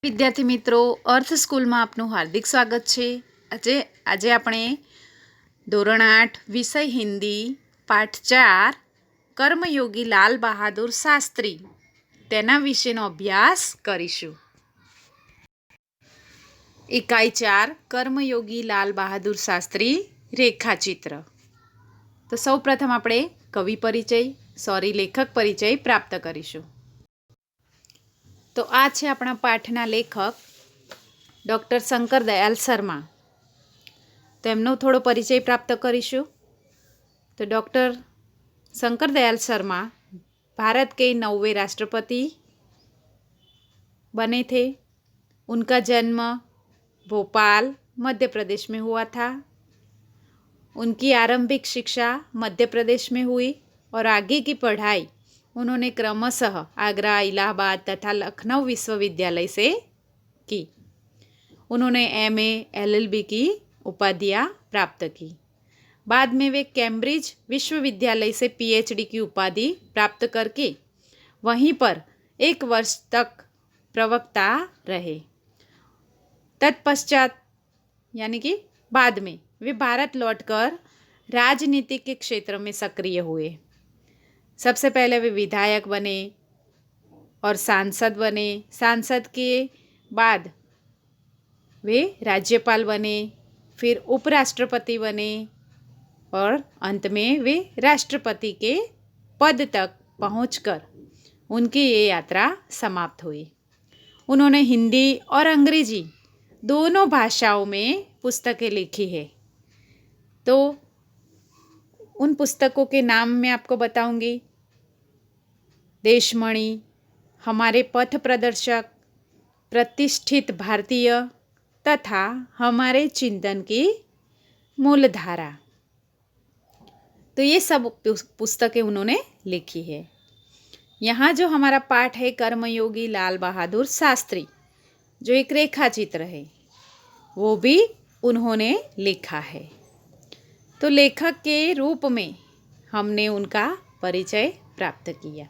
विद्यार्थी मित्रों, अर्थ स्कूल में आपનું हार्दिक स्वागत है। આજે આપણે ધોરણ 8 વિષય હિન્દી પાઠ 4 કર્મયોગી લાલ બહાદુર શાસ્ત્રી તેના વિશેનો અભ્યાસ કરીશું। इकाई 4 કર્મયોગી લાલ બહાદુર શાસ્ત્રી રેખાચિત્ર। તો સૌ પ્રથમ આપણે કવિ પરિચય લેખક પરિચય પ્રાપ્ત કરીશું। तो आ छे अपना पाठना लेखक डॉक्टर शंकर दयाल शर्मा। तो एमनो थोड़ो परिचय प्राप्त करीशु। तो डॉक्टर शंकर दयाल शर्मा भारत के 9वें राष्ट्रपति बने थे। उनका जन्म भोपाल मध्य प्रदेश में हुआ था। उनकी आरंभिक शिक्षा मध्य प्रदेश में हुई और आगे की पढ़ाई उन्होंने क्रमशः आगरा, इलाहाबाद तथा लखनऊ विश्वविद्यालय से की। उन्होंने एमए, एलएलबी की उपाधियाँ प्राप्त की। बाद में वे कैम्ब्रिज विश्वविद्यालय से पीएचडी की उपाधि प्राप्त करके वहीं पर 1 वर्ष तक प्रवक्ता रहे। तत्पश्चात यानी कि बाद में वे भारत लौटकर राजनीति के क्षेत्र में सक्रिय हुए। सबसे पहले वे विधायक बने और सांसद बने। सांसद के बाद वे राज्यपाल बने, फिर उपराष्ट्रपति बने और अंत में वे राष्ट्रपति के पद तक पहुंचकर उनकी ये यात्रा समाप्त हुई। उन्होंने हिंदी और अंग्रेजी दोनों भाषाओं में पुस्तकें लिखी है। तो उन पुस्तकों के नाम मैं आपको बताऊंगी। देशमणि, हमारे पथ प्रदर्शक, प्रतिष्ठित भारतीय तथा हमारे चिंतन की मूलधारा। तो ये सब पुस्तकें उन्होंने लिखी है। यहाँ जो हमारा पाठ है कर्मयोगी लाल बहादुर शास्त्री, जो एक रेखा चित्र है, वो भी उन्होंने लिखा है। तो लेखक के रूप में हमने उनका परिचय प्राप्त किया।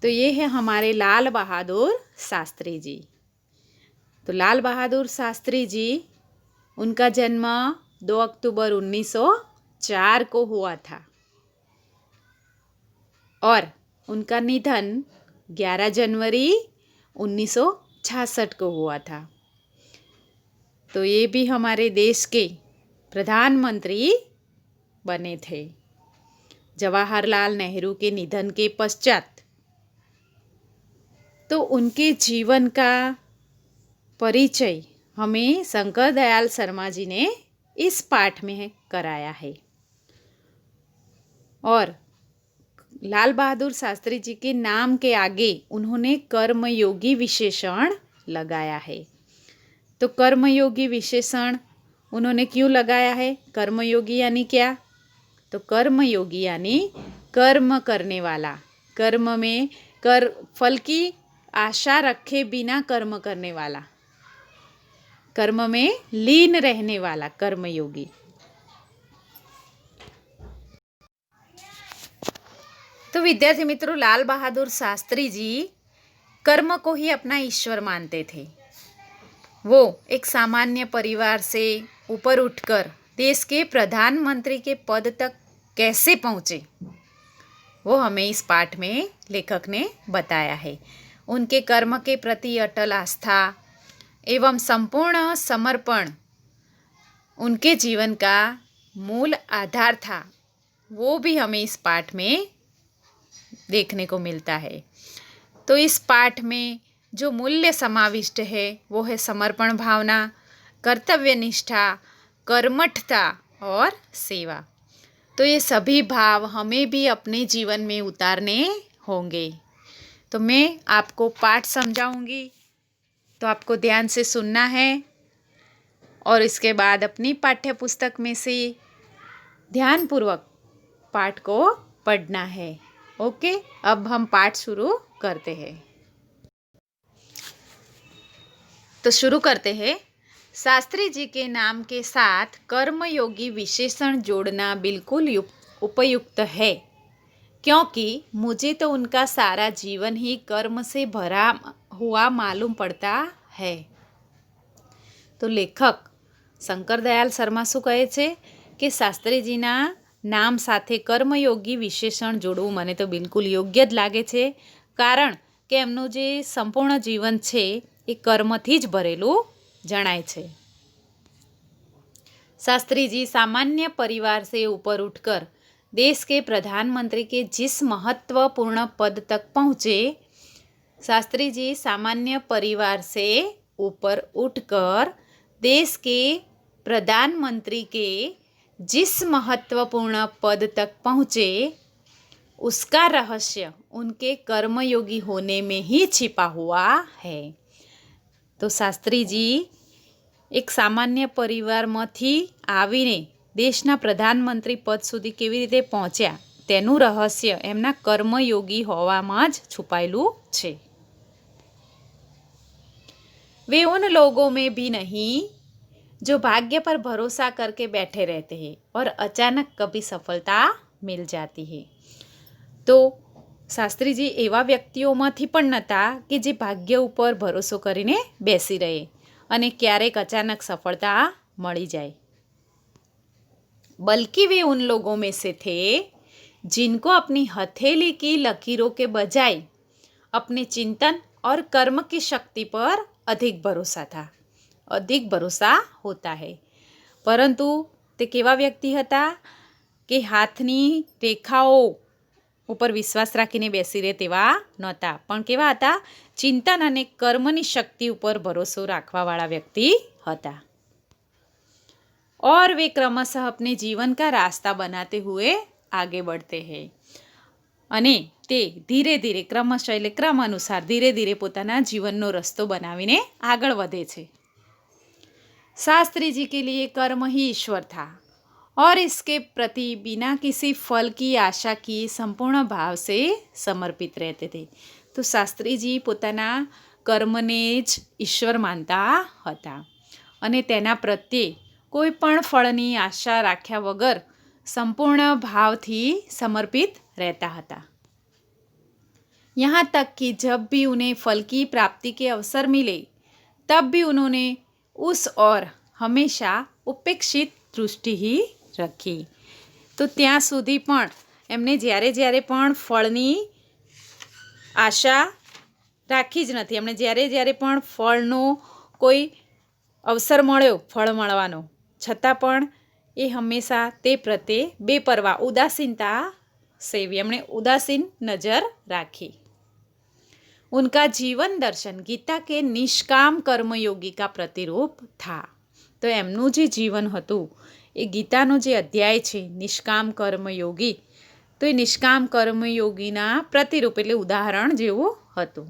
तो ये है हमारे लाल बहादुर शास्त्री जी। तो लाल बहादुर शास्त्री जी, उनका जन्म 2 अक्टूबर 1904 को हुआ था और उनका निधन 11 जनवरी 1966 को हुआ था। तो ये भी हमारे देश के प्रधानमंत्री बने थे। जवाहरलाल नेहरू के निधन के पश्चात तो उनके जीवन का परिचय हमें शंकर दयाल शर्मा जी ने इस पाठ में कराया है। और लाल बहादुर शास्त्री जी के नाम के आगे उन्होंने कर्मयोगी विशेषण लगाया है। तो कर्मयोगी विशेषण उन्होंने क्यों लगाया है? कर्मयोगी यानी क्या? तो कर्मयोगी यानी कर्म करने वाला, कर्म में फल की आशा रखे बिना कर्म करने वाला, कर्म में लीन रहने वाला कर्मयोगी। तो विद्यार्थी मित्रों, लाल बहादुर शास्त्री जी कर्म को ही अपना ईश्वर मानते थे। वो एक सामान्य परिवार से ऊपर उठकर देश के प्रधानमंत्री के पद तक कैसे पहुँचे, वो हमें इस पाठ में लेखक ने बताया है। उनके कर्म के प्रति अटल आस्था एवं संपूर्ण समर्पण उनके जीवन का मूल आधार था। वो भी हमें इस पाठ में देखने को मिलता है। तो इस पाठ में जो मूल्य समाविष्ट है वो है समर्पण भावना, कर्तव्य निष्ठा, कर्मठता और सेवा। तो ये सभी भाव हमें भी अपने जीवन में उतारने होंगे। तो मैं आपको पाठ समझाऊंगी, तो आपको ध्यान से सुनना है और इसके बाद अपनी पाठ्य पुस्तक में से ध्यानपूर्वक पाठ को पढ़ना है। ओके, अब हम पाठ शुरू करते हैं। तो शुरू करते हैं। शास्त्री जी के नाम के साथ कर्मयोगी विशेषण जोड़ना बिल्कुल उपयुक्त है। क्योंकि मुझे तो उनका सारा जीवन ही कर्म से भरा हुआ मालूम पड़ता है। તો લેખક શંકરદયાલ શર્મા શું કહે છે કે શાસ્ત્રીજીના નામ સાથે કર્મયોગી વિશેષણ જોડવું મને તો બિલકુલ યોગ્ય જ લાગે છે, કારણ કે એમનું જે સંપૂર્ણ જીવન છે એ કર્મથી જ ભરેલું જણાય છે। शास्त्री जी सामान्य परिवार से ऊपर उठकर देश के प्रधानमंत्री के जिस महत्वपूर्ण पद तक पहुँचे, शास्त्री जी सामान्य परिवार से ऊपर उठकर देश के प्रधानमंत्री के जिस महत्वपूर्ण पद तक पहुँचे, उसका रहस्य उनके कर्मयोगी होने में ही छिपा हुआ है। तो शास्त्री जी एक सामान्य परिवारમાંથી આવીને દેશના પ્રધાનમંત્રી પદ સુધી કેવી રીતે પહોંચ્યા તેનું રહસ્ય એમના કર્મયોગી હોવામાં જ છુપાયેલું છે। वे उन लोगों में भी नहीं जो भाग्य पर भरोसा करके बैठे रहते हैं और अचानक कभी सफलता मिल जाती है। तो શાસ્ત્રીજી એવા વ્યક્તિઓમાંથી પણ નહોતા કે જે ભાગ્ય ઉપર ભરોસો કરીને બેસી રહે અને ક્યારેક अचानक सफलता मળી जाए, बल्कि वे उन लोगों में से थे जिनको अपनी हथेली की लकीरों के बजाय अपने चिंतन और कर्म की शक्ति पर अधिक भरोसा था, अधिक भरोसा होता है। परंतु ते केवा व्यक्ति हता कि हाथनी रेखाओं ઉપર વિશ્વાસ રાખીને બેસી રહે તેવા નહોતા, પણ કેવા હતા? ચિંતન અને કર્મની શક્તિ ઉપર ભરોસો રાખવાવાળા વ્યક્તિ હતા। और वे क्रमशः अपने जीवन का रास्ता बनाते हुए आगे बढ़ते हैं। અને તે ધીરે ધીરે ક્રમશઃ એટલે ક્રમ અનુસાર ધીરે ધીરે પોતાના જીવનનો રસ્તો બનાવીને આગળ વધે છે। शास्त्री जी के लिए कर्म ही ईश्वर था और इसके प्रति बिना किसी फल की आशा की संपूर्ण भाव से समर्पित रहते थे। तो शास्त्री जी પોતાના કર્મને જ ઈશ્વર માનતા હતા અને તેના પ્રત્યે કોઈ પણ ફળની આશા રાખ્યા વગર સંપૂર્ણ ભાવથી સમર્પિત रहता હતા। यहाँ तक कि जब भी उन्हें फल की प्राप्ति के अवसर मिले, तब भी उन्होंने उस ओर हमेशा उपेक्षित दृष्टि ही रखी। तो ત્યાં સુધી પણ એમને જ્યારે પણ ફળની આશા રાખી જ નથી। એમણે જ્યારે પણ ફળનો કોઈ અવસર મળ્યો ફળ મળવાનો, છતાં પણ એ હંમેશા તે પ્રત્યે બેપરવા ઉદાસીનતા સેવી, એમણે ઉદાસીન નજર રાખી। उनका जीवन दर्शन गीता के निष्काम कर्मयोगी का प्रतिरूप था। तो એમનું જે જીવન હતું એ ગીતાનો જે અધ્યાય છે નિષ્કામ કર્મયોગી, તો એ નિષ્કામ કર્મયોગીના प्रतिरूप એટલે ઉદાહરણ જેવું હતું।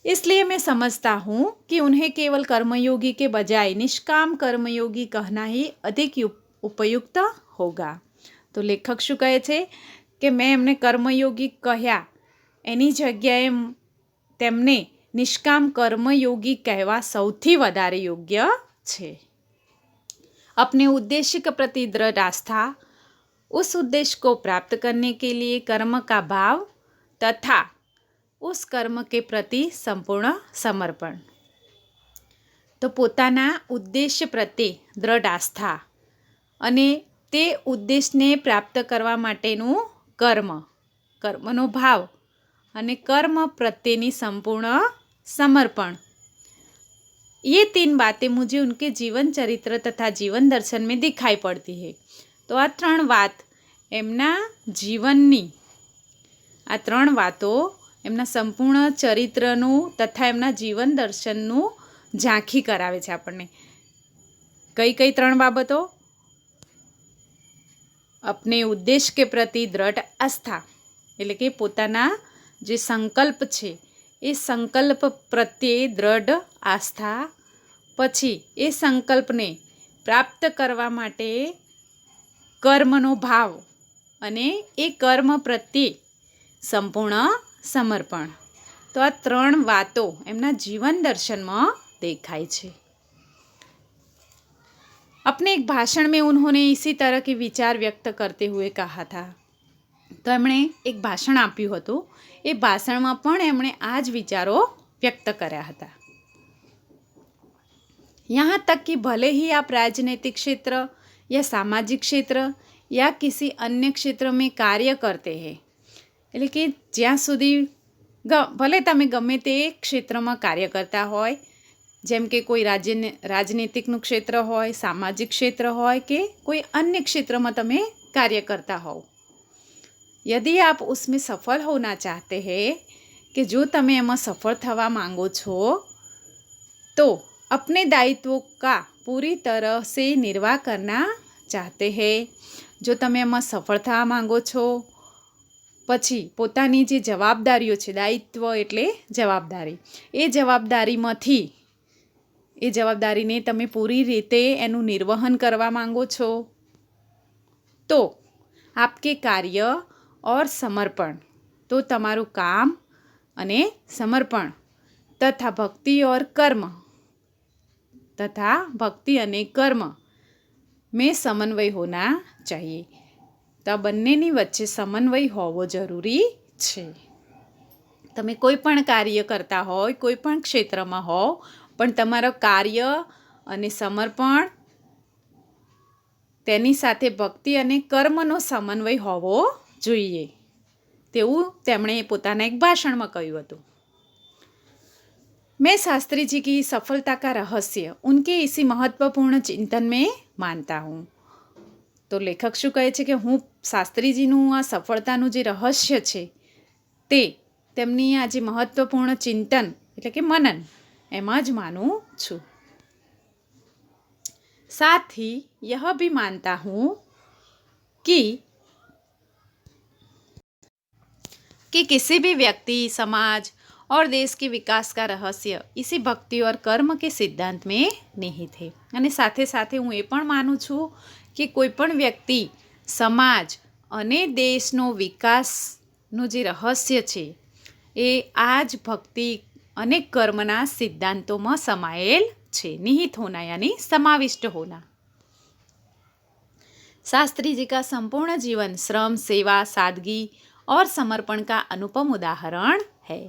इसलिए मैं समझता हूँ कि उन्हें केवल कर्मयोगी के बजाय निष्काम कर्मयोगी कहना ही अधिक उपयुक्त होगा। तो लेखक શું કહે છે કે મેં એમને કર્મયોગી કહ્યા એની જગ્યાએ તેમને નિષ્કામ કર્મયોगी કહેવા સૌથી વધારે યોગ્ય છે। अपने उद्देश्य के प्रति दृढ़ आस्था, उस उद्देश्य को प्राप्त करने के लिए कर्म का भाव तथा उस कर्म के प्रति संपूर्ण समर्पण। तो પોતાના ઉદ્દેશ્ય પ્રત્યે દૃઢ આસ્થા અને તે ઉદ્દેશને પ્રાપ્ત કરવા માટેનું કર્મ, કર્મનો ભાવ અને કર્મ પ્રત્યેની સંપૂર્ણ समर्पण, ये 3 बातें मुझे उनके जीवन चरित्र तथा जीवन दर्शन में दिखाई पड़ती है। तो आ 3 बात एमना जीवननी, आ 3 बातों एमना संपूर्ण चरित्रનું તથા એમના જીવન દર્શનનું ઝાંખી કરાવે છે આપણને। કઈ કઈ 3 બાબતો? अपने उद्देश्य के प्रति दृढ़ आस्था, એટલે કે પોતાના જે સંકલ્પ છે એ સંકલ્પ પ્રત્યે દૃઢ આસ્થા, પછી એ સંકલ્પને પ્રાપ્ત કરવા માટે કર્મનો ભાવ અને એ કર્મ પ્રત્યે સંપૂર્ણ સમર્પણ। તો આ 3 વાતો એમના જીવન દર્શનમાં દેખાય છે। अपने एक भाषण में उन्होंने इसी तरह के विचार व्यक्त करते हुए कहा था તો એમણે એક ભાષણ આપ્યું હતું. એ ભાષણમાં પણ એમણે આ જ વિચારો વ્યક્ત કર્યા હતા. यहाँ तक कि भले ही आप राजनीतिक क्षेत्र या सामाजिक क्षेत्र या किसी अन्य क्षेत्र में कार्य करते हैं, એટલે કે જ્યાં સુધી ભલે તમે ગમે તે ક્ષેત્રમાં કાર્ય કરતા હોય, જેમ કે કોઈ રાજનીતિકનું ક્ષેત્ર હોય, સામાજિક ક્ષેત્ર હોય કે કોઈ અન્ય ક્ષેત્રમાં તમે કાર્ય કરતા હોવ, यदि आप उसमें सफल होना चाहते हैं, कि जो તમે એમાં સફળ થવા માંગો છો, तो अपने दायित्वों का पूरी तरह से निर्वाह करना चाहते हैं, જો તમે એમાં સફળ થવા માંગો છો, પછી પોતાની જે જવાબદારીઓ છે, દાયિત્વ એટલે જવાબદારી, એ જવાબદારીને તમે પૂરી રીતે એનું નિર્વહન કરવા માંગો છો, તો આપકે કાર્ય और समर्पण, तो તમારું કામ અને સમર્પણ તથા ભક્તિ અને કર્મ મેં સમન્વય હોના ચાહીએ. તો આ બંનેની વચ્ચે સમન્વય હોવો જરૂરી છે. તમે કોઈ પણ કાર્ય કરતા હોય, કોઈ પણ ક્ષેત્રમાં હોવ, પણ તમારો કાર્ય અને સમર્પણ તેની સાથે ભક્તિ અને કર્મનો સમન્વય હોવો જોઈએ, તેવું તેમણે પોતાના એક ભાષણમાં કહ્યું હતું. मैं शास्त्री जी की सफलता का रहस्य उनके इसी महत्वपूर्ण चिंतन में मानता हूँ. તો લેખક શું કહે છે કે હું શાસ્ત્રીજીનું આ સફળતાનું જે રહસ્ય છે તે તેમની આ જે મહત્વપૂર્ણ ચિંતન એટલે કે મનન એમાં જ માનું છું. साथ ही यह भी मानता हूँ कि किसी भी व्यक्ति, समाज और देश के विकास का रहस्य इसी भक्ति और कर्म के सिद्धांत में निहित है. અને સાથે સાથે હું એ પણ માનું છું કે કોઈ પણ વ્યક્તિ, સમાજ અને દેશનો વિકાસનું જે રહસ્ય છે એ આ જ ભક્તિ અને કર્મના સિદ્ધાંતોમાં સમાયેલ છે. નિહિત હોના यानी समाविष्ट होना. शास्त्री जी का संपूर्ण जीवन श्रम, सेवा, सादगी और समर्पण का अनुपम उदाहरण है.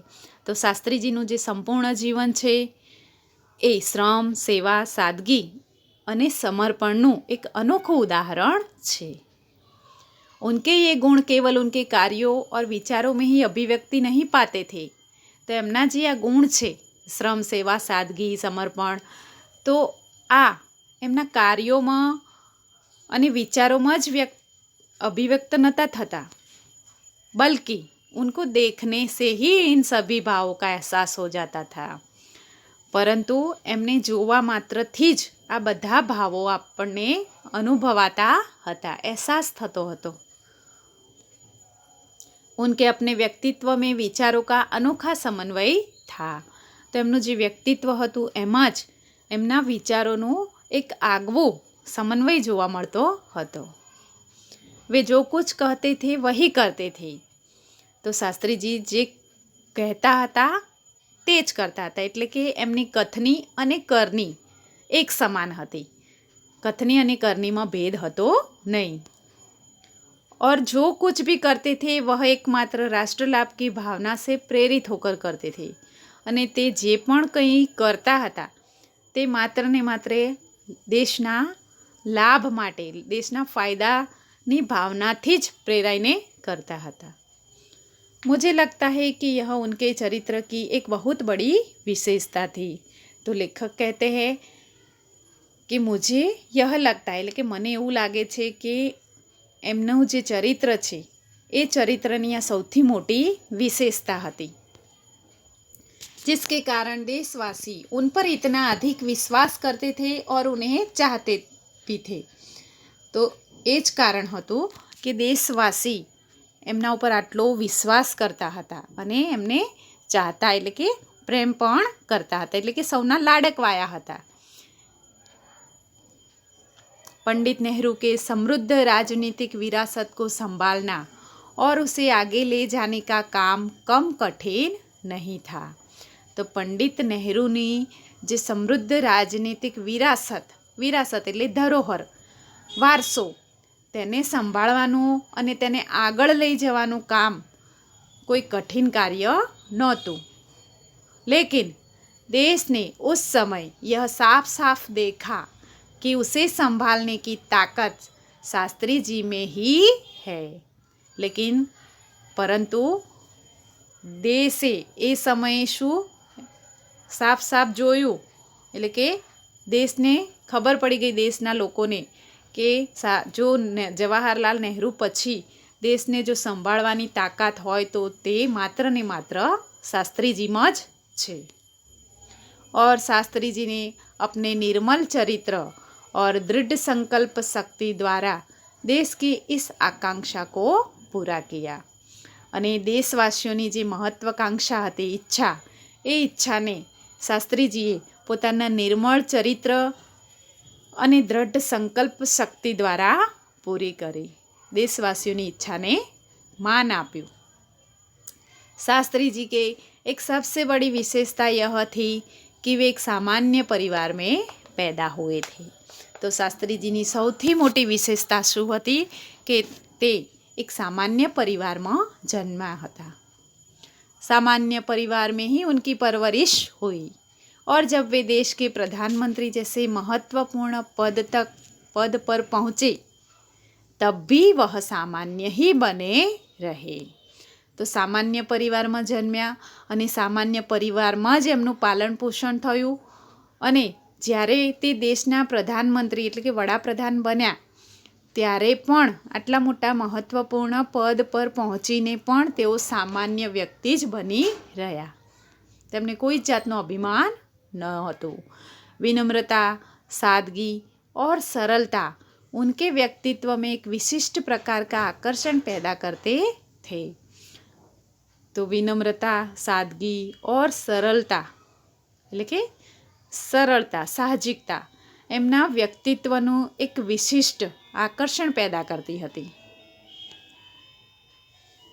તો શાસ્ત્રીજીનું જે સંપૂર્ણ જીવન છે એ શ્રમ, સેવા, સાદગી અને સમર્પણનું એક અનોખું ઉદાહરણ છે. उनके ये गुण केवल उनके कार्यों और विचारों में ही अभिव्यक्ति नहीं पाते थे. તો એમના જે આ ગુણ છે શ્રમ, સેવા, સાદગી, સમર્પણ, તો આ એમના કાર્યોમાં અને વિચારોમાં જ અભિવ્યક્ત નહોતા થતા, बल्कि उनको देखने से ही इन सभी भावों का एहसास हो जाता था. પરંતુ એમને જોવા માત્રથી જ આ બધા ભાવો આપણને અનુભવાતા હતા, અહેસાસ થતો હતો. उनके अपने व्यक्तित्व में विचारों का अनोखा समन्वय था. તો એમનું જે વ્યક્તિત્વ હતું એમાં જ એમના વિચારોનું એક આગવું સમન્વય જોવા મળતો હતો. वे जो कुछ कहते थे वही करते थे. તો શાસ્ત્રીજી જે કહેતા હતા તે જ કરતા હતા, એટલે કે એમની કથની અને કરની એક સમાન હતી. કથની અને કरणीમાં ભેદ હતો નહીં. और जो कुछ भी करते थे वह एकमात्र राष्ट्र लाभ की भावना से प्रेरित होकर करते थे. અને તે જે પણ કંઈ કરતા હતા તે માત્ર ને માત્ર દેશના લાભ માટે, દેશના ફાયદાની ભાવનાથી જ પ્રેરાઈને કરતા હતા. मुझे लगता है कि यह उनके चरित्र की एक बहुत बड़ी विशेषता थी. तो लेखक कहते हैं कि मुझे यह लगता है, એટલે કે મને એવું લાગે છે કે એમનું જે ચરિત્ર છે એ ચરિત્રની આ સૌથી મોટી વિશેષતા હતી, जिसके कारण देशवासी उन पर इतना अधिक विश्वास करते थे और उन्हें चाहते भी थे. તો એ જ કારણ હતું કે દેશવાસી એમના ઉપર આટલો વિશ્વાસ કરતા હતા અને એમને ચાહતા એટલે કે પ્રેમ પણ કરતા હતા, એટલે કે સૌના લાડકવાયા હતા. पंडित नेहरू के समृद्ध राजनीतिक विरासत को संभालना और उसे आगे ले जाने का काम कम कठिन नहीं था. तो पंडित नेहरूनी જે સમૃદ્ધ રાજનીતિક વિરાસત એટલે ધરોહર, વારસો, તેને સંભાળવાનું અને તેને આગળ લઈ જવાનું કામ कोई कठिन कार्य नहोतुं, लेकिन देश ने उस समय यह साफ साफ देखा कि उसे संभालने की ताकत शास्त्री जी में ही है। लेकिन परंतु देशे ए समये शू साफ साफ जोयुं एटले के देशने खबर पड़ी गई, देशना लोकोने के जो जवाहरलाल नेहरू पछी देशने जो संभाळवानी ताकत होय तो ते मात्र ने मात्र शास्त्री जी में ज छे। और शास्त्री जी ने अपने निर्मल चरित्र और दृढ़ संकल्प शक्ति द्वारा देश की इस आकांक्षा को पूरा किया। अने देशवासीओनी जे महत्वाकांक्षा हती, इच्छा, ए इच्छा ने शास्त्रीजीए पोताना निर्मल चरित्र अने दृढ़ संकल्प शक्ति द्वारा पूरी करी। देशवासियों की इच्छा ने मान आप्યું। शास्त्री जी के एक सबसे बड़ी विशेषता यह थी कि वे एक सामान्य परिवार में पैदा हुए थे। तो शास्त्री जी की सौथी मोटी विशेषता शू हती कि ते एक सामान्य परिवार में जन्मा हता। सामान्य परिवार में ही उनकी परवरिश हुई और जब वे देश के प्रधानमंत्री जैसे महत्वपूर्ण पद पर पहुँचे तब भी वह सामान्य ही बने रहे। तो सामान्य परिवार में जन्म्या अने सामान्य परिवार में ज एमनुं पालन पोषण थयुं अने ज्यारे ते देशना प्रधानमंत्री एटले के वडाप्रधान बन्या त्यारे पण आटला मोटा महत्वपूर्ण पद पर पहोंचीने पण तेओ सामान्य व्यक्ति ज बनी रह्या। तेमने कोई जातनो अभिमान न हतुं। विनम्रता, सादगी और सरलता उनके व्यक्तित्व में एक विशिष्ट प्रकार का आकर्षण पैदा करते थे। तो विनम्रता, सादगी और सरलता એટલે કે સરળતા, સાહજિકતા એમના વ્યક્તિત્વનું એક વિશિષ્ટ आकर्षण पैदा करती हती।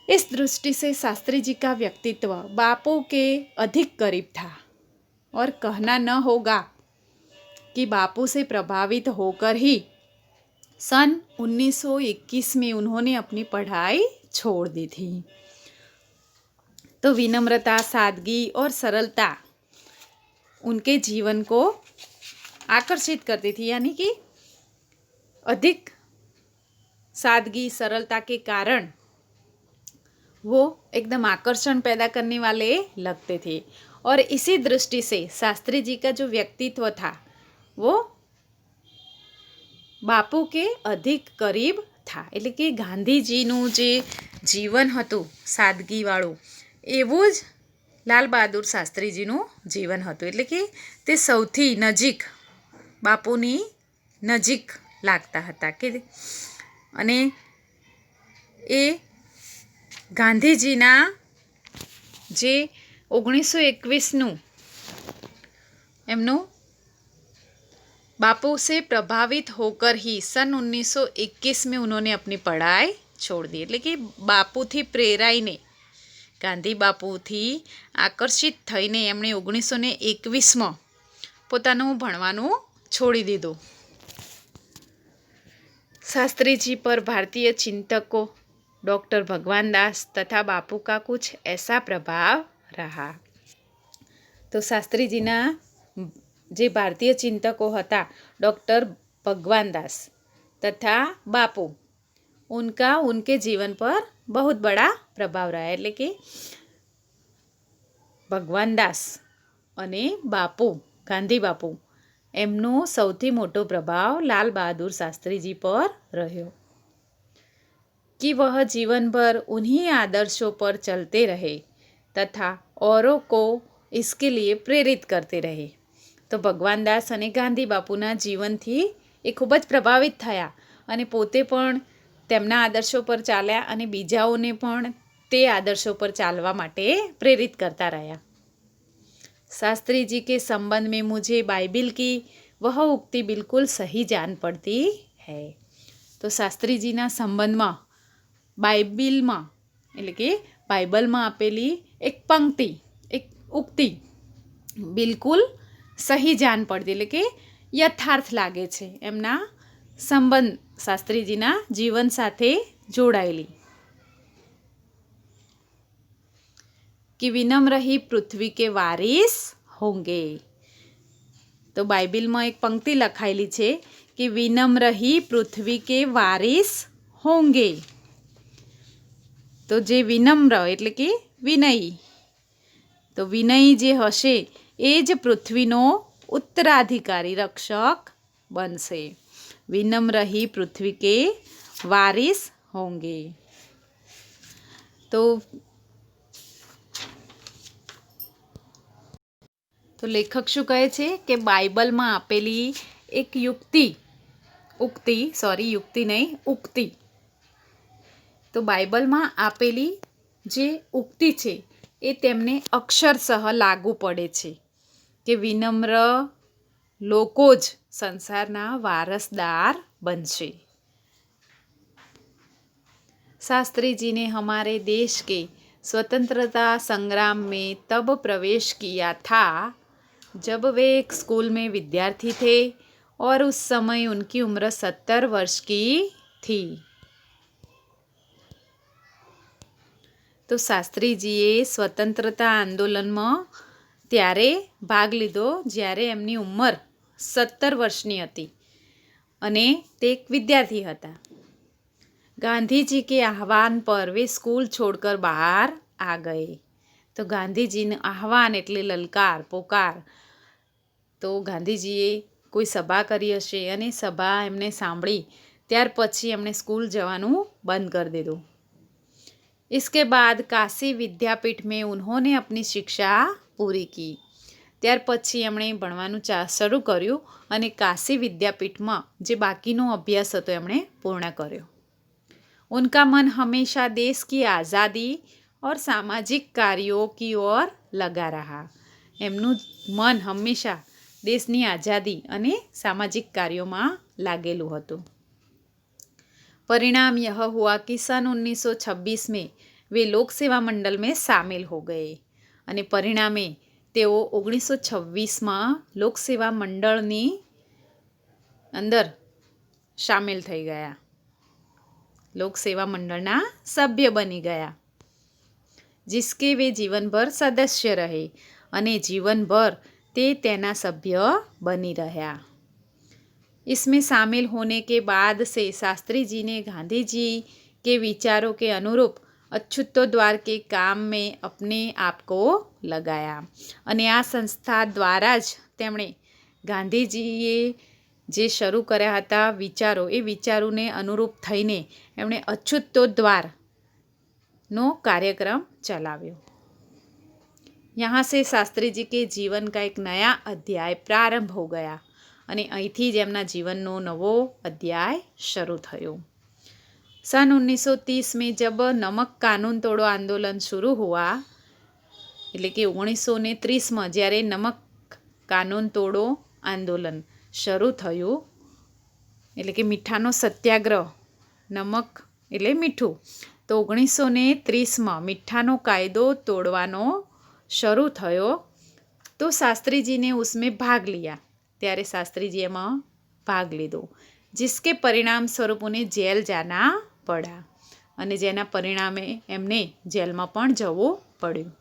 इस दृष्टि से शास्त्री जी का व्यक्तित्व बापू के अधिक करीब था और कहना न होगा कि बापू से प्रभावित होकर ही सन 1921 में उन्होंने अपनी पढ़ाई छोड़ दी थी। तो विनम्रता, सादगी और सरलता उनके जीवन को आकर्षित करती थी, यानी कि अधिक सादगी, सरलता के कारण वो एकदम आकर्षण पैदा करने वाले लगते थे। और इसी दृष्टि से शास्त्री जी का जो व्यक्तित्व था वो बापू के अधिक करीब था। એટલે કે ગાંધીજીનું જે જીવન હતું સાદગીવાળું એવું જ લાલ બહાદુર શાસ્ત્રીજીનું જીવન હતું। એટલે કે તે સૌથી નજીક બાપુની નજીક લાગતા હતા કે અને એ ગાંધીજીના જે 1921નું એમનું बापू से प्रभावित होकर ही सन 1921 में उन्होंने अपनी पढ़ाई छोड़ दी। એટલે કે બાપુથી પ્રેરાઈને ગાંધી બાપુથી આકર્ષિત થઈને એમણે 1921માં પોતાનું ભણવાનું છોડી દીધું। शास्त्री पर भारतीय चिंतकों डॉक्टर भगवान दास तथा बापू का कुछ ऐसा प्रभाव रहा। तो शास्त्री जीना जे भारतीय चिंतकों हता डॉक्टर भगवान दास तथा बापू उनका उनके जीवन पर बहुत बड़ा प्रभाव रहा। એટલે કે ભગવાન દાસ અને બાપુ ગાંધી બાપુ એમનો સૌથી મોટો પ્રભાવ લાલ બહાદુર શાસ્त्री जी पर રહ્યો कि वह जीवन भर उन्हीं आदर्शों पर चलते रहे तथा औरों को इसके लिए प्रेरित करते रहे। तो भगवान दास અને ગાંધી બાપુના જીવનથી એ ખૂબ જ પ્રભાવિત થયા અને પોતે પણ તેમના આદર્શો પર ચાલ્યા અને બીજાઓને પણ તે આદર્શો પર ચાલવા માટે પ્રેરિત કરતા રહ્યા। शास्त्री जी के संबंध में मुझे बाइबिल की वह उक्ति बिल्कुल सही जान पड़ती है। तो शास्त्री जीना संबंधમાં બાઇબિલમાં એટલે કે બાઇબલમાં આપેલી એક પંક્તિ, એક ઉક્તિ બિલકુલ સહી જાન પડતી એટલે કે યથાર્થ લાગે છે એમના સંબંધ શાસ્ત્રીજીના જીવન સાથે જોડાયેલી. कि विनम्र ही पृथ्वी के वारिस होंगे. तो बाइबिल में एक पंक्ति लखाયેલી છે कि विनम्र ही पृथ्वी के वारिस होंगे. तो जे विनम्र એટલે કે વિનયી, તો વિનયી જે હશે એ જ પૃથ્વીનો ઉત્તરાધિકારી રક્ષક બનશે. विनम्र ही पृथ्वी के वारिस होंगे. तो लेखक શું કહે છે કે બાઇબલમાં આપેલી એક ઉક્તિ. તો બાઇબલમાં આપેલી જે ઉક્તિ છે એ તેમને અક્ષરશઃ લાગુ પડે છે કે વિનમ્ર લોકો જ સંસારના વારસદાર बनશે. शास्त्री ने हमारे देश के स्वतंत्रता संग्राम में तब प्रवेश किया था जब वे एक स्कूल में विद्यार्थी थे और उस समय उनकी उम्र 70 वर्ष की थी. तो शास्त्रीजीए स्वतंत्रता आंदोलन में त्यारे भाग लीधो ज्यारे एमनी उम्र 70 वर्षनी हती अने ते एक विद्यार्थी हता. गांधी जी के आह्वान पर वे स्कूल छोड़कर बाहर आ गए. तो गांधीजी ने आह्वान एटले ललकार पोकार. तो गांधीजीए कोई सभा करी हशे अने सभा एमने सांभળી ત્યાર પછી એમણે સ્કૂલ જવાનું બંધ કરી દીધું. इसके बाद काशी विद्यापीठ में उन्होंने अपनी शिक्षा पूरी की. ત્યાર પછી એમણે ભણવાનું શરૂ કર્યું અને કાશી વિદ્યાપીઠમાં જે બાકીનો અભ્યાસ હતો એમણે પૂર્ણ કર્યો. उनका मन हमेशा देश की आज़ादी और सामाजिक कार्यों की ओर लगा रहा. एमનું मन हमेशा देशनी आज़ादी अने सामाजिक कार्यों में लागेलू हतुं. परिणाम यह हुआ कि सन 1926 में वे लोक सेवा मंडल में शामिल हो गए अने परिणामे तेओ 1926 में लोक सेवा मंडलनी अंदर शामिल थई गया. लोक सेवा मंडलना सभ्य बनी गया जिसके वे जीवन भर सदस्य रहे अने जीवन भर ते तेना सभ्य बनी रह्या. इसमें शामिल होने के बाद से शास्त्री जी ने गांधी जी के विचारों के अनुरूप अछूतोद्वार के काम में अपने आप को लगाया अने आ संस्था द्वारा ज तेमणे गांधीजीए जे शरू कर्या हता विचारो ए विचारोने अनुरूप थईने एमणे अछूतोद्वारनो कार्यक्रम चलाव्यो. यहाँ से शास्त्री जी के जीवन का एक नया अध्याय प्रारंभ हो गया अने અહીંથી જ એમના જીવનનો નવો અધ્યાય શરૂ થયો. सन 1930 में जब नमक कानून तोड़ो आंदोलन शुरू हुआ એટલે કે 1930 में જ્યારે નમક કાનૂન તોડો આંદોલન શરૂ થયું એટલે કે મીઠાનો સત્યાગ્રહ, નમક એટલે મીઠું, તો 1930 में મીઠાનો કાયદો તોડવાનો શરૂ થયો. तो शास्त्री जी ने उसमें भाग लिया. ત્યારે શાસ્ત્રીજી એમાં ભાગ લીધો जिसके परिणाम स्वरूप उन्हें जेल जाना पड़ा અને જેના પરિણામે એમને જેલમાં પણ જવું પડ્યું.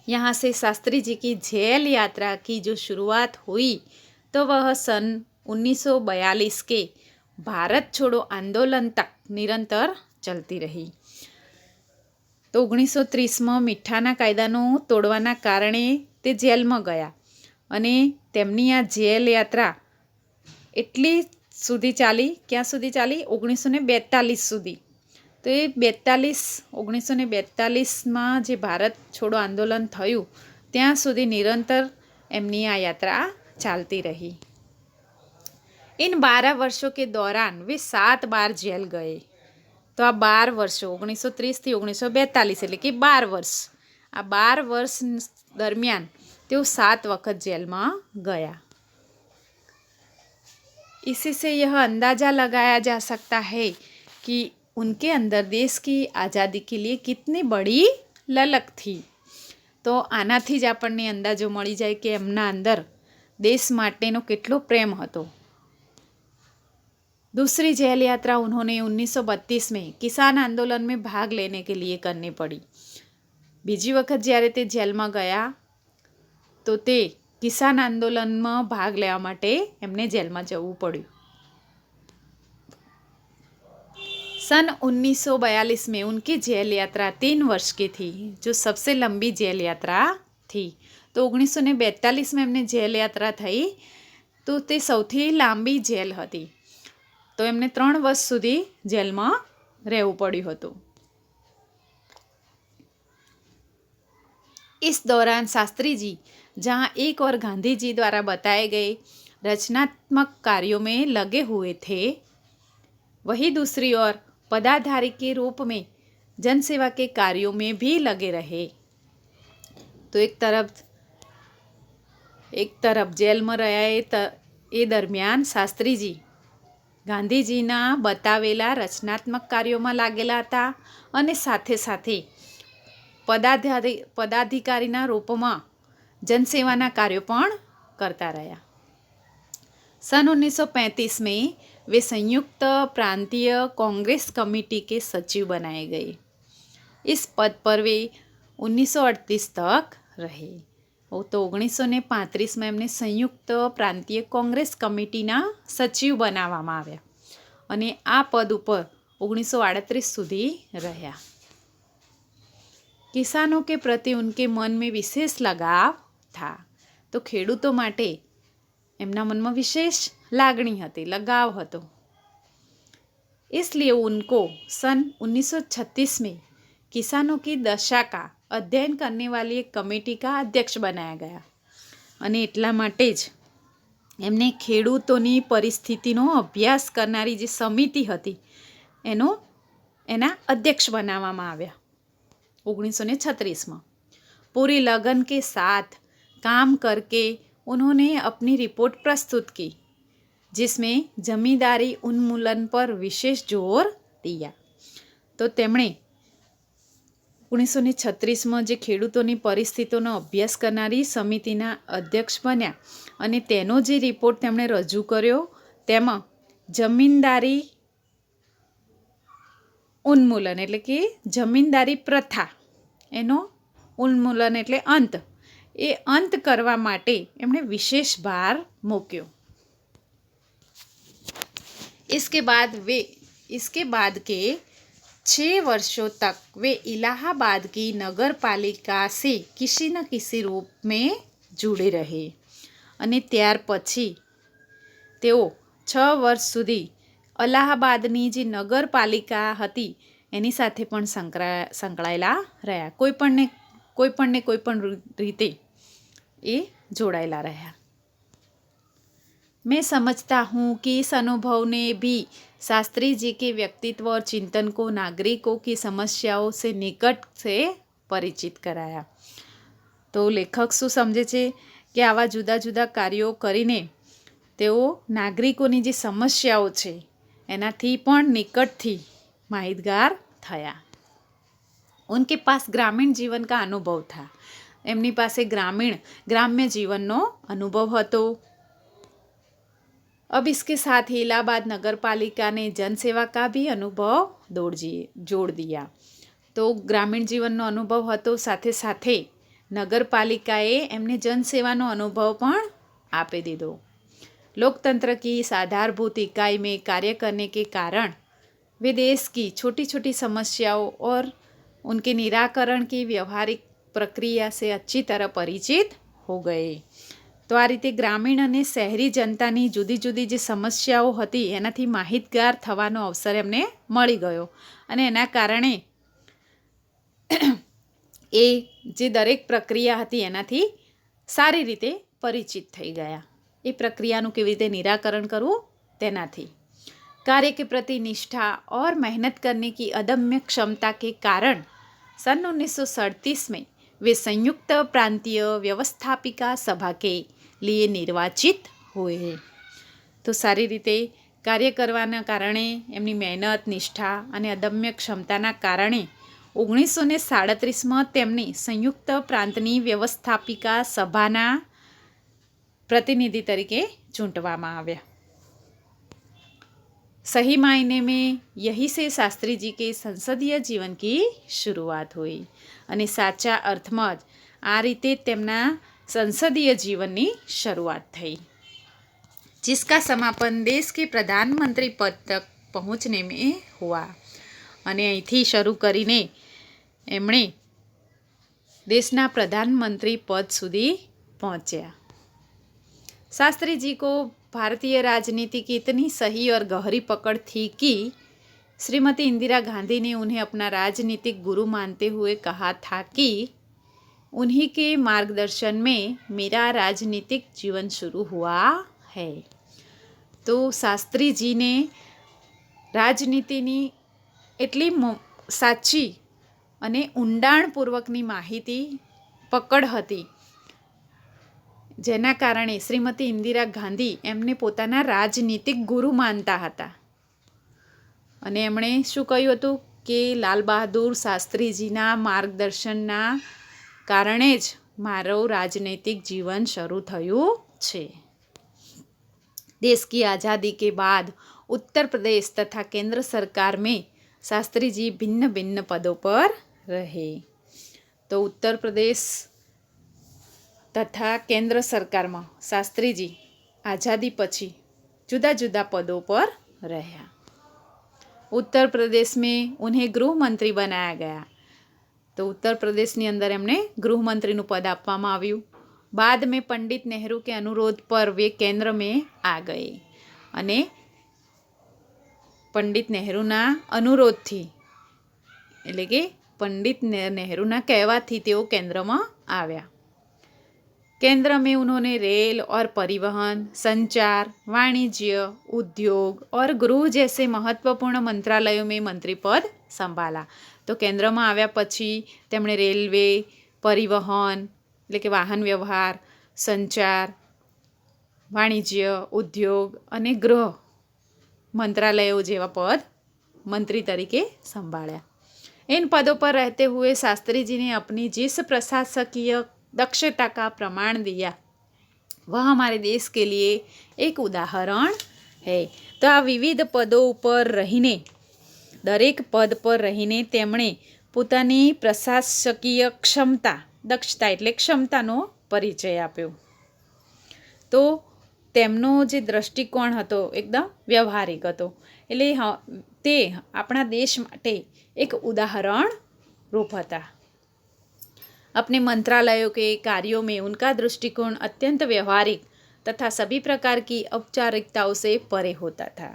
यहाँ से शास्त्री जी की जेल यात्रा की जो शुरुआत हुई तो वह सन 1942 के भारत छोड़ो आंदोलन तक निरंतर चलती रही. तो 1930 में મીઠાના કાયદાનો તોડવાના કારણે તે જેલમાં ગયા અને તેમની આ જેલ યાત્રા એટલી સુધી ચાલી, ક્યાં સુધી ચાલી? 1942 સુધી. તો એ 1942માં જે ભારત છોડો આંદોલન થયું ત્યાં સુધી નિરંતર એમની આ યાત્રા ચાલતી रही. इन 12 वर्षों के दौरान वे 7 बार जेल गए. तो आ 12 वर्षों 1930 થી 1942 એટલે કે 12 વર્ષ, આ 12 વર્ષ દરમિયાન તેઓ 7 વખત જેલમાં ગયા. इसी से यह अंदाज़ा लगाया जा सकता है कि उनके अंदर देश की आज़ादी के लिए कितनी बड़ी ललक थी. तो आनाथी ज આપણને અંદાજો મળી જાય કે એમના અંદર દેશ માટેનો કેટલો પ્રેમ હતો. दूसरी जेल यात्रा उन्होंने 1932 में किसान आंदोलन में भाग लेने के लिए करनी पड़ी। बीजी वखत જ્યારે તે જેલમાં ગયા તો તે કિસાન આંદોલનમાં ભાગ લેવા માટે એમને જેલમાં જવું પડ્યું। सन 1942 में उनकी जेल यात्रा 3 वर्ष की थी, जो सबसे लंबी जेल यात्रा थी। तो 1942 में એમને જેલ यात्रा થઈ તો તે સૌથી લાંબી જેલ હતી। તો એમને 3 વર્ષ સુધી જેલમાં રહેવું પડ્યું હતું। इस दौरान शास्त्री जी जहाँ एक और गांधी जी द्वारा बताए गए रचनात्मक कार्यों में लगे हुए थे, वही दूसरी ओर पदाधारी के रूप में जनसेवा के कार्यों में भी लगे रहे। तो एक तरफ जेल में रह्या ए दरमियान शास्त्री जी गांधीजीना बतावेला रचनात्मक कार्यों में लागेला हता अने साथे साथे पदाधिकारीना रूपमां जनसेवाना कार्यों पण करता रह्या। सन 1935 में वे संयुक्त प्रांतीय कांग्रेस कमेटी के सचिव बनाए गए। इस पद पर वे 1938 तक रहे। तो 1935 में एमने संयुक्त प्रांतीय कांग्रेस कमेटीना सचिव बनाववामां आव्या अने आ पद पर 1938 सुधी रह्या। किसानों के प्रति उनके मन में विशेष लगाव था। तो खेडूतों माटे एमना मन में विशेष लागणी हती, लगाव हतो। इसलिए उनको सन 1936 में किसानों की दशा का अध्ययन करने वाली एक कमेटी का अध्यक्ष बनाया गया अने एटला माटे ज एमने खेडूतोनी परिस्थितिनो अभ्यास करनारी जे समिति हती एना अध्यक्ष बनाववामां आव्या। 1936 में पूरी लगन के साथ काम करके उन्होंने अपनी रिपोर्ट प्रस्तुत की, जिसमें जमींदारी उन्मूलन पर विशेष जोर दिया। तो तेमणे 1936 में जे खेडूतोनी परिस्थितिनो अभ्यास करनारी समितिना अध्यक्ष बन्या अने तेनो जे रिपोर्ट तेमणे रजू कर्यो तेमां जमीनदारी उन्मूलन एटले कि जमीनदारी प्रथा एनो उन्मूलन एटले अंत, ए अंत करवा माटे एमणे विशेष भार मूक्यो। इसके बाद के 6 वर्षों तक वे इलाहाबाद की नगर पालिका से किसी न किसी रूप में जुड़े रहे अने त्यार पछी तेओ 6 वर्ष सुधी अलाहाबादनी जे नगरपालिका हती एनी साथे पण संकळायेला रह्या। कोईपण रीते ए जोड़ायेला रह्या। मैं समझता हूँ कि इस अनुभव ने भी शास्त्री जी के व्यक्तित्व और चिंतन को नागरिकों की समस्याओं से निकट से परिचित कराया। तो लेखक शुं समझे छे कि आवा जुदा जुदा कार्यों करीने तेओ नागरिकोनी जे समस्याओं छे एनाथी पण निकटथी माहितगार थया। उनके पास ग्रामीण जीवन का अनुभव था। एमनी पासे ग्राम्य जीवननो अनुभव हतो। अब इसके साथ ही इलाहाबाद नगर पालिका ने जनसेवा का भी अनुभव जोड़ दिया। तो ग्रामीण जीवननो अनुभव हतो, साथे साथे नगरपालिकाए एमने जनसेवानो अनुभव पण आपी दीधो। लोकतंत्र की इस आधारभूत इकाई में कार्य करने के कारण वे देश की छोटी छोटी समस्याओं और उनके निराकरण की व्यवहारिक प्रक्रिया से अच्छी तरह परिचित हो गए। तो आ रीते ग्रामीण अने शहरी जनतानी जुदी जुदी जे समस्याओं हती एनाथी माहितगार थवानो अवसर एमने मळी गयो अने एना कारणे ए जे दरेक प्रक्रिया हती एनाथी सारी रीते परिचित थई गया। ए प्रक्रियानुं केवी रीते निराकरण करवुं तेनाथी कार्य के प्रति निष्ठा और मेहनत करने की अदम्य क्षमता के कारण सन 1937 में वे संयुक्त प्रांतीय व्यवस्थापिका सभा के लिए निर्वाचित हुए। तो सारी रीते कार्य करवाना कारणे एमनी मेहनत निष्ठा अने अदम्य क्षमताना कारणे 1937 में तेमने संयुक्त प्रांतनी व्यवस्थापिका सभाना प्रतिनिधि तरीके चूंटवामां आव्या। सही मायने में यही से शास्त्री जी के संसदीय जीवन की शुरुआत हुई અને સાચા અર્થમાં જ આ રીતે તેમના સંસદીય જીવનની શરૂઆત થઈ, जिसका समापन देश के प्रधानमंत्री पद तक पहुँचने में हुआ। અને અહીંથી શરૂ કરીને એમણે देशना प्रधानमंत्री पद सुधी पहुँचा। शास्त्री जी को भारतीय राजनीति की इतनी सही और गहरी पकड़ थी कि श्रीमती इंदिरा गांधी ने उन्हें अपना राजनीतिक गुरु मानते हुए कहा था कि उन्हीं के मार्गदर्शन में मेरा राजनीतिक जीवन शुरू हुआ है। तो शास्त्री जी ने राजनीतिनी એટલી સાચી અને ઊંડાણપૂર્વકની માહિતી પકડ હતી, જેના કારણે શ્રીમતી ઇન્દિરા ગાંધી એમને પોતાના રાજનીતિક ગુરુ માનતા હતા। અને એમણે શું કહ્યું હતું કે લાલ બહાદુર શાસ્ત્રીજીના માર્ગદર્શનના કારણે જ મારું राजनीतिक जीवन शुरू થયું છે। देश की आज़ादी के बाद उत्तर प्रदेश तथा केंद्र सरकार में शास्त्री जी भिन्न भिन्न पदों पर रहे। तो उत्तर प्रदेश तथा केंद्र सरकार में शास्त्री जी आज़ादी पछी जुदा जुदा पदों पर रहा। उत्तर प्रदेश में उन्हें गृह मंत्री बनाया गया। तो उत्तर प्रदेश ની અંદર એમને गृह मंत्रीનું पद આપવામાં આવ્યું। बाद में पंडित नेहरू के अनुरोध पर वे केंद्र में आ गए અને पंडित नेहरूना अनुरोधथी એટલે કે पंडित नेहरूना કહેવાથી તેઓ કેન્દ્રમાં આવ્યા। केंद्र में उन्होंने रेल और परिवहन, संचार, वाणिज्य, उद्योग और गृह जैसे महत्वपूर्ण मंत्रालयों में मंत्री पद संभाला। तो केंद्र में आव्या पछी तेमणे रेलवे, परिवहन એટલે કે વાહન વ્યવહાર, સંચાર, વાણિજ્ય, ઉદ્યોગ અને ગૃહ મંત્રાલયો જેવા પદ मंत्री तरीके संभाला। इन पदों पर रहते हुए शास्त्री जी ने अपनी जिस प्रशासकीय दक्षता का प्रमाण दिया वह हमारे देश के लिए एक उदाहरण है। तो आ विविध पदों पर रहीने दरेक पद पर रहीने तेमणे पोतानी प्रशासकीय क्षमता दक्षता एटले क्षमतानो परिचय आप्यो। तो તેમનો જે દૃષ્ટિકોણ હતો એકદમ વ્યવહારિક હતો, એટલે તે આપણા દેશ માટે એક ઉદાહરણ રૂપ હતા। अपने मंत्रालयों के कार्यों में उनका दृष्टिकोण अत्यंत व्यवहारिक तथा सभी प्रकार की औपचारिकताओं से परे होता था।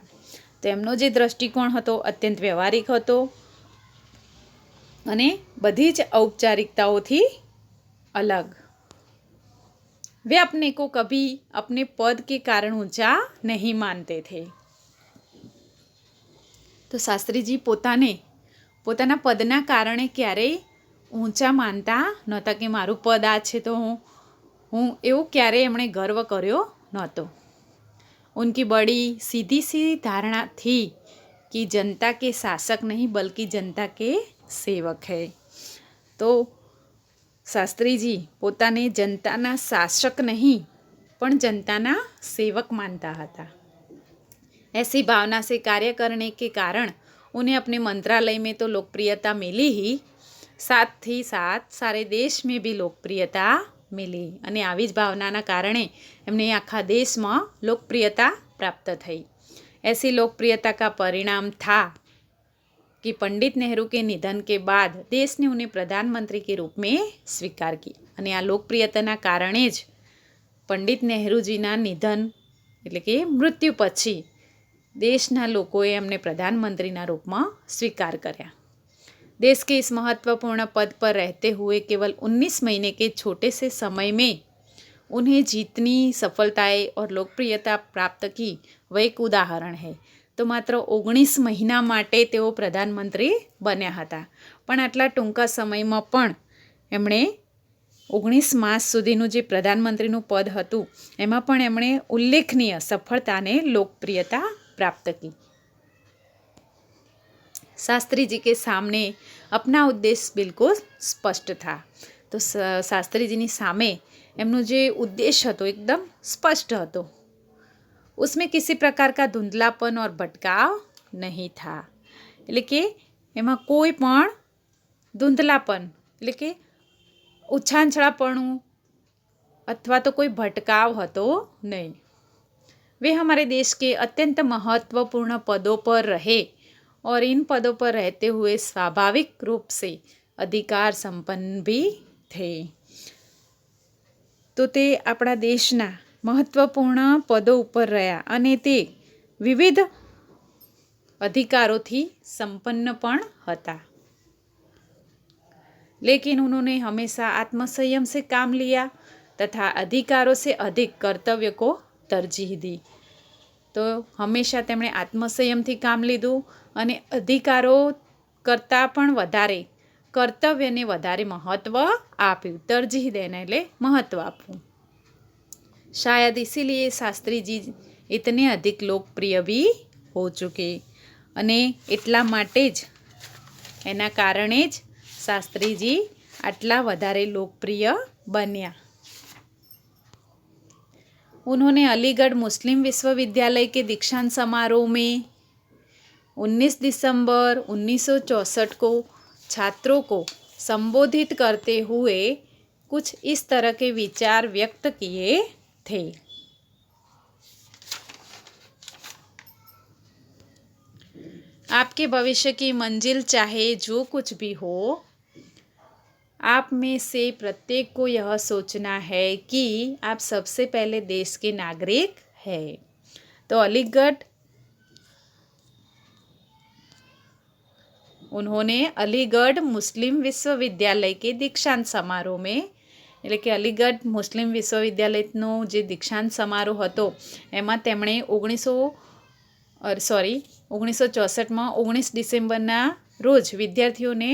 તેમનો જે દૃષ્ટિકોણ હતો અત્યંત વ્યવહારિક હતો અને બધી જ ઔપચારિકતાઓથી अलग। वे अपने को कभी अपने पद के कारण ऊंचा नहीं मानते थे। तो शास्त्री जी પોતાના પદના કારણે ક્યારેય ઊંચા માનતા નહોતા કે મારું પદ આ છે તો હું એવું ક્યારેય એમણે ગર્વ કર્યો નહોતો। उनकी बड़ी सीधी सी धारणा थी कि जनता के शासक नहीं बल्कि जनता के सेवक है। तो शास्त्री जी પોતાને जनताना शासक नहीं पण जनताना सेवक मानता था। ऐसी भावना से कार्य करने के कारण उन्हें अपने मंत्रालय में तो लोकप्रियता मिली ही, साथ ही साथ सारे देश में भी लोकप्रियता मिली। અને આવી જ ભાવનાના કારણે એમને આખા દેશમાં लोकप्रियता प्राप्त થઈ। ऐसी लोकप्रियता का परिणाम था कि पंडित नेहरू के निधन के बाद देश ने उन्हें प्रधानमंत्री के रूप में स्वीकार किया। અને આ लोकप्रियताના કારણે જ पंडित नेहरूजीના નિધન એટલે કે મૃત્યુ પછી દેશના લોકોએ એમને પ્રધાનમંત્રીના રૂપમાં સ્વીકાર કર્યા। देश के इस महत्वपूर्ण पद पर रहते हुए केवल 19 महीने के छोटे से समय में उन्हें जितनी सफलताएं और लोकप्रियता प्राप्त की वह एक उदाहरण है। तो मात्र 19 महीना माटे तेओ प्रधानमंत्री बन्या हता, पण आटला टूंका समयमां पण एमणे 19 मास सुधीनुं जे प्रधानमंत्रीनुं पद हतुं एमां पण एमणे उल्लेखनीय सफलता अने लोकप्रियता प्राप्त की। शास्त्री जी के सामने अपना उद्देश्य बिल्कुल स्पष्ट था। तो शास्त्री जी नी सामे एमनो जे उद्देश्य हतो एकदम स्पष्ट हतो। उसमें किसी प्रकार का धुंधलापन और भटकाव नहीं था। એટલે કે એમાં કોઈ પણ ધુંધલાપન એટલે કે ઉછાંછળાપણું अथवा तो कोई भटकाव હતો नहीं। वे हमारे देश के अत्यंत महत्वपूर्ण पदों पर रहे और इन पदों पर रहते हुए स्वाभाविक रूप से अधिकार संपन्न भी थे। तो ते अपना देशना महत्वपूर्ण पदों पर रहा अने ते विविध अधिकारों संपन्न पण हता। लेकिन उन्होंने हमेशा आत्मसंयम से काम लिया तथा अधिकारों से अधिक कर्तव्य को तरजीह दी। तो हमेशा तेमणे आत्मसंयमथी काम लीधुं अने अधिकारों करता पण वधारे कर्तव्यने वधारे महत्व आप्युं। तरजीह देने एटले महत्व आपवुं। शायद इसीलिए शास्त्री जी इतने अधिक लोकप्रिय भी हो चुके अने एटला माटे ज एना कारणे ज शास्त्री जी आटला वधारे लोकप्रिय बन्या। उन्होंने अलीगढ़ मुस्लिम विश्वविद्यालय के दीक्षांत समारोह में 19 दिसंबर 1964 को छात्रों को संबोधित करते हुए कुछ इस तरह के विचार व्यक्त किए थे। आपके भविष्य की मंजिल चाहे जो कुछ भी हो, आप में से प्रत्येक को यह सोचना है कि आप सबसे पहले देश के नागरिक हैं। तो उन्होंने अलीगढ़ मुस्लिम विश्वविद्यालय के दीक्षांत समारोह में એટલે કે અલીગઢ મુસ્લિમ વિશ્વવિદ્યાલયનો જે દીક્ષાંત સમારોહ હતો એમાં તેમણે 1964માં 19 ડિસેમ્બરના રોજ વિદ્યાર્થીઓને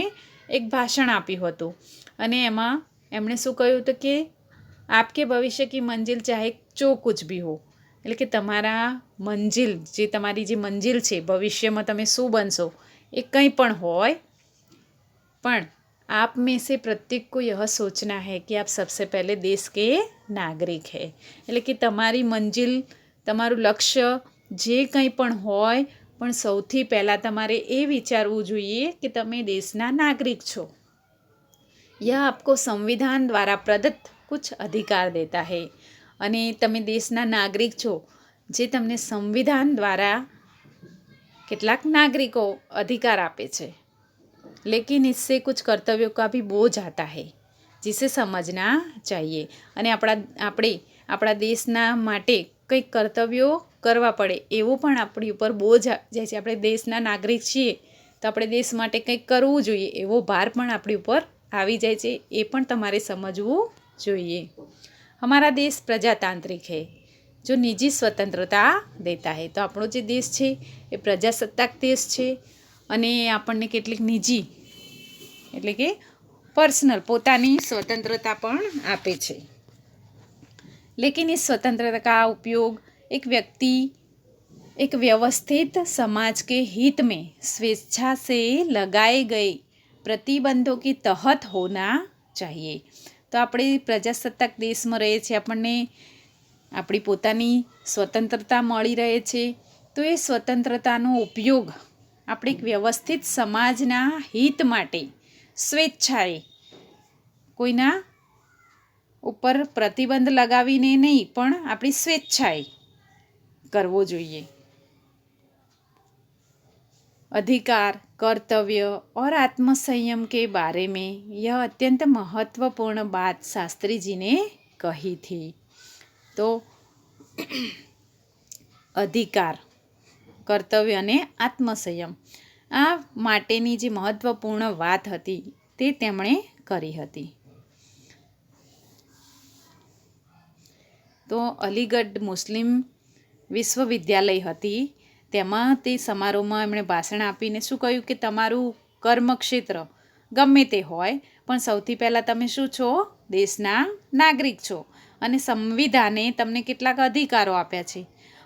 એક ભાષણ આપ્યું હતું અને એમાં એમણે શું કહ્યું હતું કે આપકે ભવિષ્ય की मंजिल चाहे जो कुछ भी हो એટલે કે તમારા મંજિલ જે તમારી જે મંજિલ છે ભવિષ્યમાં તમે શું બનશો એ કંઈ પણ હોય પણ आप में से प्रत्येक को यह सोचना है कि आप सबसे पहले देश के नागरिक है। એટલે કે તમારી મંજિલ તમારું લક્ષ્ય જે કંઈ પણ હોય પણ સૌથી પહેલાં તમારે એ વિચારવું જોઈએ કે તમે દેશના નાગરિક છો। यह आपको संविधान द्वारा प्रदत्त कुछ अधिकार देता है અને તમે દેશના નાગરિક છો જે તમને સંવિધાન દ્વારા કેટલાક નાગરિકો अधिकार આપે છે। लेकिन इससे कुछ कर्तव्यों का भी बोझ आता है जिसे समझना चाहिए અને આપણા દેશના માટે કંઈક કર્તવ્યો કરવા પડે એવું પણ આપણી ઉપર બોજ જાય છે। આપણે દેશના નાગરિક છીએ તો આપણે દેશ માટે કંઈક કરવું જોઈએ એવો ભાર પણ આપણી ઉપર આવી જાય છે। એ પણ તમારે સમજવું જોઈએ। हमारा देश प्रजातांत्रिक है जो निजी स्वतंत्रता देता है। तो આપણો જે દેશ છે એ પ્રજાસત્તાક દેશ છે અને આપણને કેટલીક નિજી એટલે કે પર્સનલ પોતાની स्वतंत्रता પણ આપે છે। लेकिन इस स्वतंत्रता का उपयोग एक व्यक्ति एक व्यवस्थित समाज के हित में स्वेच्छा से लगाए गए प्रतिबंधों की तहत होना चाहिए। तो આપણે પ્રજાસત્તાક દેશમાં રહીએ છીએ આપણને આપણી પોતાની સ્વતંત્રતા મળી રહે છે તો એ સ્વતંત્રતાનો ઉપયોગ આપણે એક વ્યવસ્થિત સમાજના હિત માટે સ્વેચ્છાએ કોઈના ઉપર પ્રતિબંધ લગાવીને નહીં પણ આપણી સ્વેચ્છાએ કરવો જોઈએ। अधिकार कर्तव्य और आत्मसंयम के बारे में यह अत्यंत महत्वपूर्ण बात शास्त्री जी ने कही थी। तो अधिकार कर्तव्य અને આત્મસંયમ આ માટેની જે મહત્વપૂર્ણ વાત હતી તે તેમણે કરી હતી। તો અલીગઢ મુસ્લિમ વિશ્વવિદ્યાલય હતી તેમાં તે સમારોહમાં એમણે ભાષણ આપીને શું કહ્યું કે તમારું કર્મક્ષેત્ર ગમે તે હોય પણ સૌથી પહેલાં તમે શું છો દેશના નાગરિક છો અને સંવિધાને તમને કેટલાક અધિકારો આપ્યા છે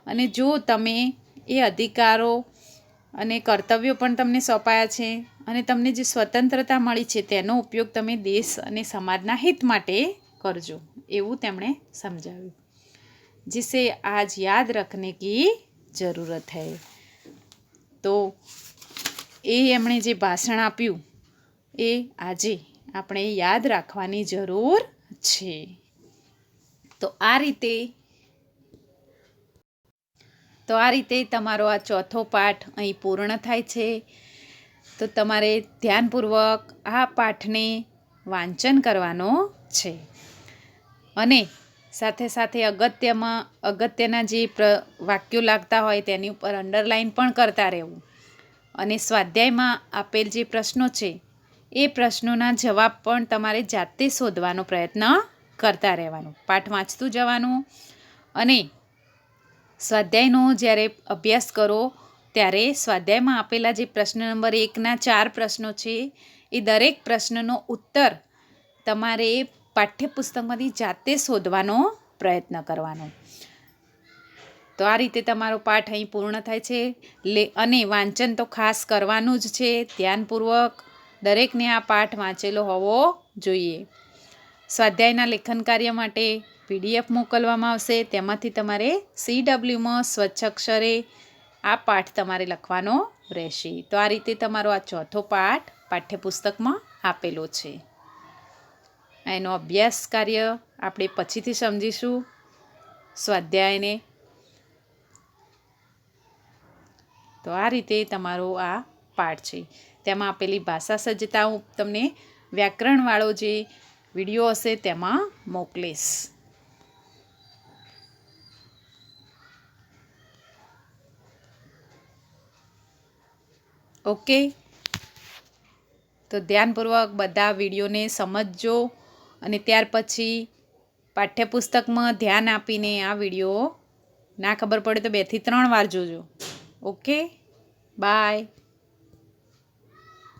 અને જો તમે એ અધિકારો અને કર્તવ્યો પણ તમને સોંપાયા છે અને તમને જે સ્વતંત્રતા મળી છે તેનો ઉપયોગ તમે દેશ અને સમાજના હિત માટે કરજો એવું તેમણે સમજાવ્યું। जिसे आज याद रखने की ज़रूरत है। તો એ એમણે જે ભાષણ આપ્યું એ આજે આપણે યાદ રાખવાની જરૂર છે. તો આ રીતે તમારો આ ચોથો પાઠ અહીં પૂર્ણ થાય છે. તો તમારે ધ્યાનપૂર્વક આ પાઠને વાંચન કરવાનો છે અને સાથે સાથે અગત્યના જે વાક્યો લાગતા હોય તેની ઉપર અંડરલાઇન પણ કરતા રહેવું અને સ્વાધ્યાયમાં આપેલ જે પ્રશ્નો છે એ પ્રશ્નોના જવાબ પણ તમારે જાતે શોધવાનો પ્રયત્ન કરતા રહેવાનો. પાઠ વાંચતું જવાનું અને સ્વાધ્યાયનો જ્યારે અભ્યાસ કરો ત્યારે સ્વાધ્યાયમાં આપેલા જે પ્રશ્ન નંબર 1ના 4 પ્રશ્નો છે એ દરેક પ્રશ્નનો ઉત્તર તમારે પાઠ્યપુસ્તકમાંથી જાતે શોધવાનો પ્રયત્ન કરવાનો. તો આ રીતે તમારો પાઠ અહીં પૂર્ણ થાય છે. અને વાંચન તો ખાસ કરવાનું જ છે. ધ્યાનપૂર્વક દરેકને આ પાઠ વાંચેલો હોવો જોઈએ. સ્વાધ્યાયના લેખન કાર્ય માટે PDF મોકલવામાં આવશે. તેમાંથી તમારે CWમાં સ્વચ્છ અક્ષરે આ પાઠ તમારે લખવાનો રહેશે. તો આ રીતે તમારો આ ચોથો પાઠ પાઠ્યપુસ્તકમાં આપેલો છે. એનો અભ્યાસ કાર્ય આપણે પછીથી સમજીશું સ્વાધ્યાયને. તો આ રીતે તમારો આ પાઠ છે. તેમાં આપેલી ભાષા સજ્જતા હું તમને વ્યાકરણવાળો જે વિડીયો હશે તેમાં મોકલીશ. ઓકે. તો ધ્યાનપૂર્વક બધા વિડીયોને સમજજો અને ત્યાર પછી પાઠ્યપુસ્તકમાં ધ્યાન આપીને આ વિડીયો ના ખબર પડે તો 2 થી 3 વાર જોજો. Okay, by.